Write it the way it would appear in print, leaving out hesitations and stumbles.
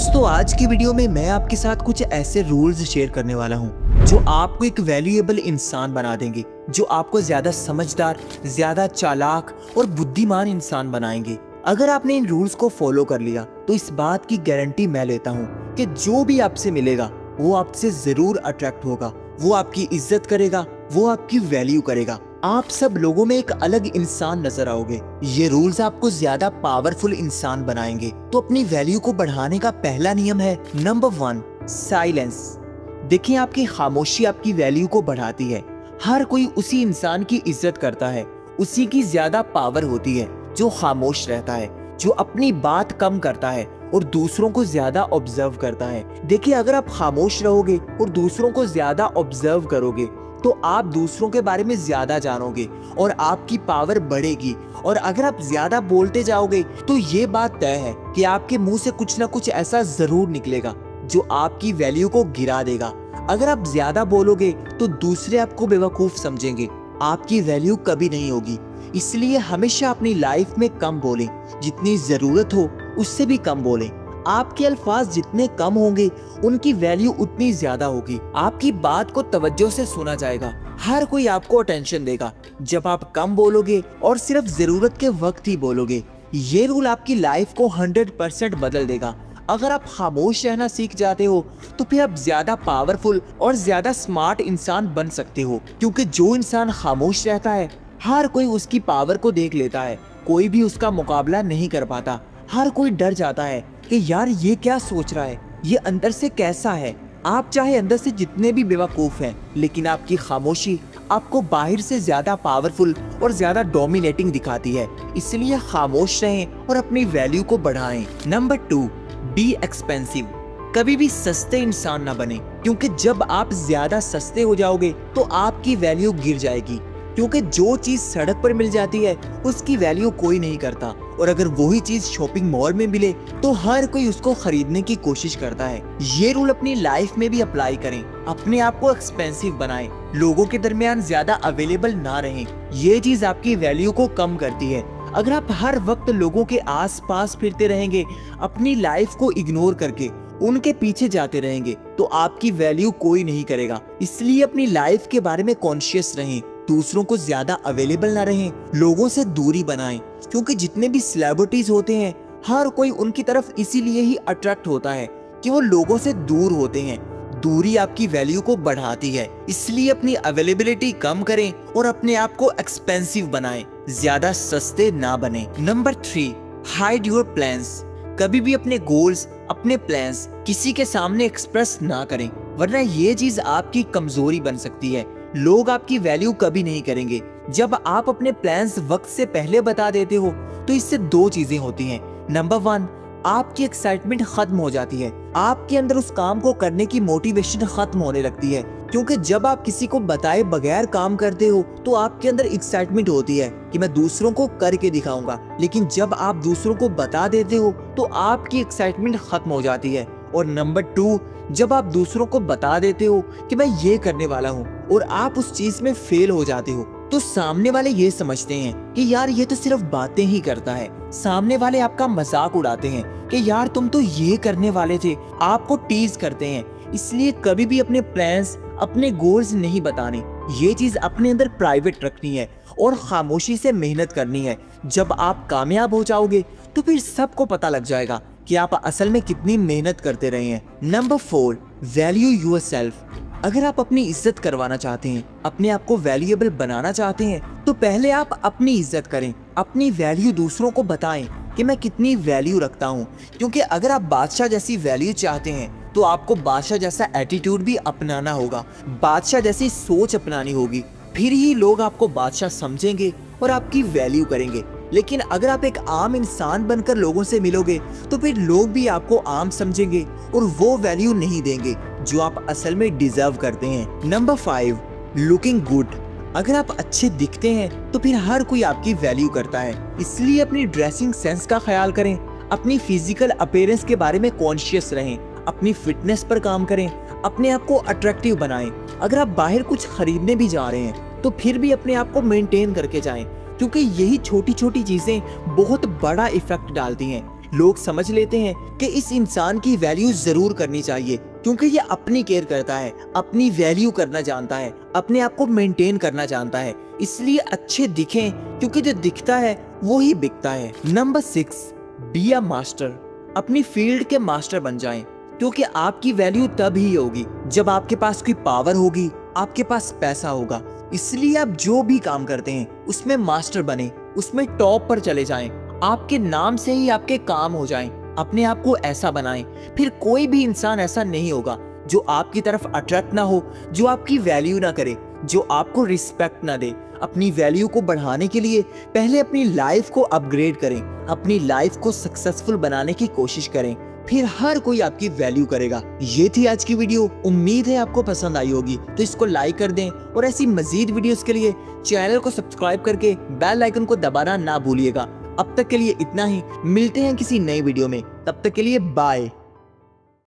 दोस्तों आज की वीडियो में मैं आपके साथ कुछ ऐसे रूल्स शेयर करने वाला हूं जो आपको एक वैल्यूएबल इंसान बना देंगे, जो आपको ज्यादा समझदार, ज्यादा चालाक और बुद्धिमान इंसान बनाएंगे। अगर आपने इन रूल्स को फॉलो कर लिया तो इस बात की गारंटी मैं लेता हूं कि जो भी आपसे मिलेगा वो आपसे जरूर अट्रैक्ट होगा, वो आपकी इज्जत करेगा, वो आपकी वैल्यू करेगा। आप सब लोगों में एक अलग इंसान नजर आओगे। ये रूल्स आपको ज्यादा पावरफुल इंसान बनाएंगे। तो अपनी वैल्यू को बढ़ाने का पहला नियम है नंबर 1, साइलेंस। देखिए, आपकी खामोशी आपकी वैल्यू को बढ़ाती है। हर कोई उसी इंसान की इज्जत करता है, उसी की ज्यादा पावर होती है जो खामोश रहता है, जो अपनी बात कम करता है और दूसरों को ज्यादा ऑब्जर्व करता है। देखिए, अगर आप खामोश रहोगे और दूसरों को ज्यादा ऑब्जर्व करोगे तो आप दूसरों के बारे में ज्यादा जानोगे और आपकी पावर बढ़ेगी। और अगर आप ज्यादा बोलते जाओगे तो ये बात तय है कि आपके मुंह से कुछ ना कुछ ऐसा जरूर निकलेगा जो आपकी वैल्यू को गिरा देगा। अगर आप ज्यादा बोलोगे तो दूसरे आपको बेवकूफ समझेंगे, आपकी वैल्यू कभी नहीं होगी। इसलिए हमेशा अपनी लाइफ में कम बोलें, जितनी जरूरत हो उससे भी कम बोलें। आपके अल्फाज जितने कम होंगे उनकी वैल्यू उतनी ज्यादा होगी। आपकी बात को तवज्जो से सुना जाएगा, हर कोई आपको अटेंशन देगा जब आप कम बोलोगे और सिर्फ जरूरत के वक्त ही बोलोगे। ये रूल आपकी लाइफ को 100% बदल देगा। अगर आप खामोश रहना सीख जाते हो तो फिर आप ज्यादा पावरफुल और ज्यादा स्मार्ट इंसान बन सकते हो, क्योंकि जो इंसान खामोश रहता है हर कोई उसकी पावर को देख लेता है, कोई भी उसका मुकाबला नहीं कर पाता। हर कोई डर जाता है कि यार ये क्या सोच रहा है, ये अंदर से कैसा है। आप चाहे अंदर से जितने भी बेवकूफ हैं, लेकिन आपकी खामोशी आपको बाहर से ज्यादा पावरफुल और ज्यादा डोमिनेटिंग दिखाती है। इसलिए खामोश रहें और अपनी वैल्यू को बढ़ाएं। Number 2, be expensive. कभी भी सस्ते इंसान ना बने, क्योंकि जब आप ज्यादा सस्ते हो जाओगे तो आपकी वैल्यू गिर जाएगी। क्योंकि जो चीज सड़क पर मिल जाती है उसकी वैल्यू कोई नहीं करता, और अगर वही चीज शॉपिंग मॉल में मिले तो हर कोई उसको खरीदने की कोशिश करता है। ये रूल अपनी लाइफ में भी अप्लाई करें। अपने आप को एक्सपेंसिव बनाएं, लोगों के दरमियान ज्यादा अवेलेबल ना रहें। ये चीज आपकी वैल्यू को कम करती है। अगर आप हर वक्त लोगों के आस पास फिरते रहेंगे, अपनी लाइफ को इग्नोर करके उनके पीछे जाते रहेंगे, तो आपकी वैल्यू कोई नहीं करेगा। इसलिए अपनी लाइफ के बारे में कॉन्शियस रहें, दूसरों को ज्यादा अवेलेबल ना रहें, लोगों से दूरी बनाएं। क्योंकि जितने भी सेलिब्रिटीज होते हैं हर कोई उनकी तरफ इसीलिए ही अट्रैक्ट होता है कि वो लोगों से दूर होते हैं। दूरी आपकी वैल्यू को बढ़ाती है। इसलिए अपनी अवेलेबिलिटी कम करें और अपने आप को एक्सपेंसिव बनाएं, ज्यादा सस्ते ना बने। Number 3, hide your plans. कभी भी अपने गोल्स, अपने प्लान्स किसी के सामने एक्सप्रेस ना करें, वरना ये चीज आपकी कमजोरी बन सकती है। लोग आपकी वैल्यू कभी नहीं करेंगे। जब आप अपने प्लान्स वक्त से पहले बता देते हो तो इससे 2 चीजें होती हैं। नंबर 1, आपकी एक्साइटमेंट खत्म हो जाती है। आपके अंदर उस काम को करने की मोटिवेशन खत्म होने लगती है, क्योंकि जब आप किसी को बताए बगैर काम करते हो तो आपके अंदर एक्साइटमेंट होती है कि मैं दूसरों को करके दिखाऊंगा। लेकिन जब आप दूसरों को बता देते हो तो आपकी एक्साइटमेंट खत्म हो जाती है। और नंबर 2, जब आप दूसरों को बता देते हो कि मैं ये करने वाला हूँ और आप उस चीज में फेल हो जाते हो, तो सामने वाले ये समझते हैं कि यार ये तो सिर्फ बातें ही करता है। सामने वाले आपका मजाक उड़ाते हैं कि यार तुम तो ये करने वाले थे, आपको टीज करते हैं। इसलिए कभी भी अपने प्लान्स, अपने गोल्स नहीं बताने। ये चीज अपने अंदर प्राइवेट रखनी है और खामोशी से मेहनत करनी है। जब आप कामयाब हो जाओगे तो फिर सबको पता लग जाएगा कि आप असल में कितनी मेहनत करते रहे हैं। Number 4, value yourself. अगर आप अपनी इज्जत करवाना चाहते हैं, अपने आप को वैल्यूएबल बनाना चाहते हैं, तो पहले आप अपनी इज्जत करें, अपनी वैल्यू दूसरों को बताएं कि मैं कितनी वैल्यू रखता हूं। क्योंकि अगर आप बादशाह जैसी वैल्यू चाहते हैं तो आपको बादशाह जैसा एटीट्यूड भी अपनाना होगा, बादशाह जैसी सोच अपनानी होगी। फिर ही लोग आपको बादशाह समझेंगे और आपकी वैल्यू करेंगे। लेकिन अगर आप एक आम इंसान बनकर लोगों से मिलोगे तो फिर लोग भी आपको आम समझेंगे और वो वैल्यू नहीं देंगे जो आप असल में डिजर्व करते हैं। Number 5, looking good. अगर आप अच्छे दिखते हैं तो फिर हर कोई आपकी वैल्यू करता है। इसलिए अपनी ड्रेसिंग सेंस का ख्याल करें, अपनी फिजिकल अपीयरेंस के बारे में कॉन्शियस रहें, अपनी फिटनेस पर काम करें, अपने आप को अट्रैक्टिव बनाएं। अगर आप बाहर कुछ खरीदने भी जा रहे हैं तो फिर भी अपने आप को मेंटेन करके जाएं, क्योंकि यही छोटी छोटी चीजें बहुत बड़ा इफेक्ट डालती हैं। लोग समझ लेते हैं कि इस इंसान की वैल्यू जरूर करनी चाहिए, क्योंकि ये अपनी केयर करता है, अपनी वैल्यू करना जानता है, अपने आप को मेंटेन करना जानता है, इसलिए अच्छे दिखें, क्योंकि जो दिखता है वो ही बिकता है। Number 6, be a master. अपनी फील्ड के मास्टर बन जाएं, क्योंकि आपकी वैल्यू तब ही होगी जब आपके पास कोई पावर होगी, आपके पास पैसा होगा। इसलिए आप जो भी काम करते हैं उसमें मास्टर बने, उसमें टॉप पर चले जाएं, आपके नाम से ही आपके काम हो जाएं, अपने आप को ऐसा बनाएं। फिर कोई भी इंसान ऐसा नहीं होगा जो आपकी तरफ अट्रैक्ट ना हो, जो आपकी वैल्यू ना करे, जो आपको रिस्पेक्ट ना दे। अपनी वैल्यू को बढ़ाने के लिए पहले अपनी लाइफ को अपग्रेड करें, अपनी लाइफ को सक्सेसफुल बनाने की कोशिश करें, फिर हर कोई आपकी वैल्यू करेगा। ये थी आज की वीडियो, उम्मीद है आपको पसंद आई होगी, तो इसको लाइक कर दें और ऐसी मजीद वीडियोस के लिए चैनल को सब्सक्राइब करके बेल आइकन को दबाना ना भूलिएगा। अब तक के लिए इतना ही, मिलते हैं किसी नई वीडियो में, तब तक के लिए बाय।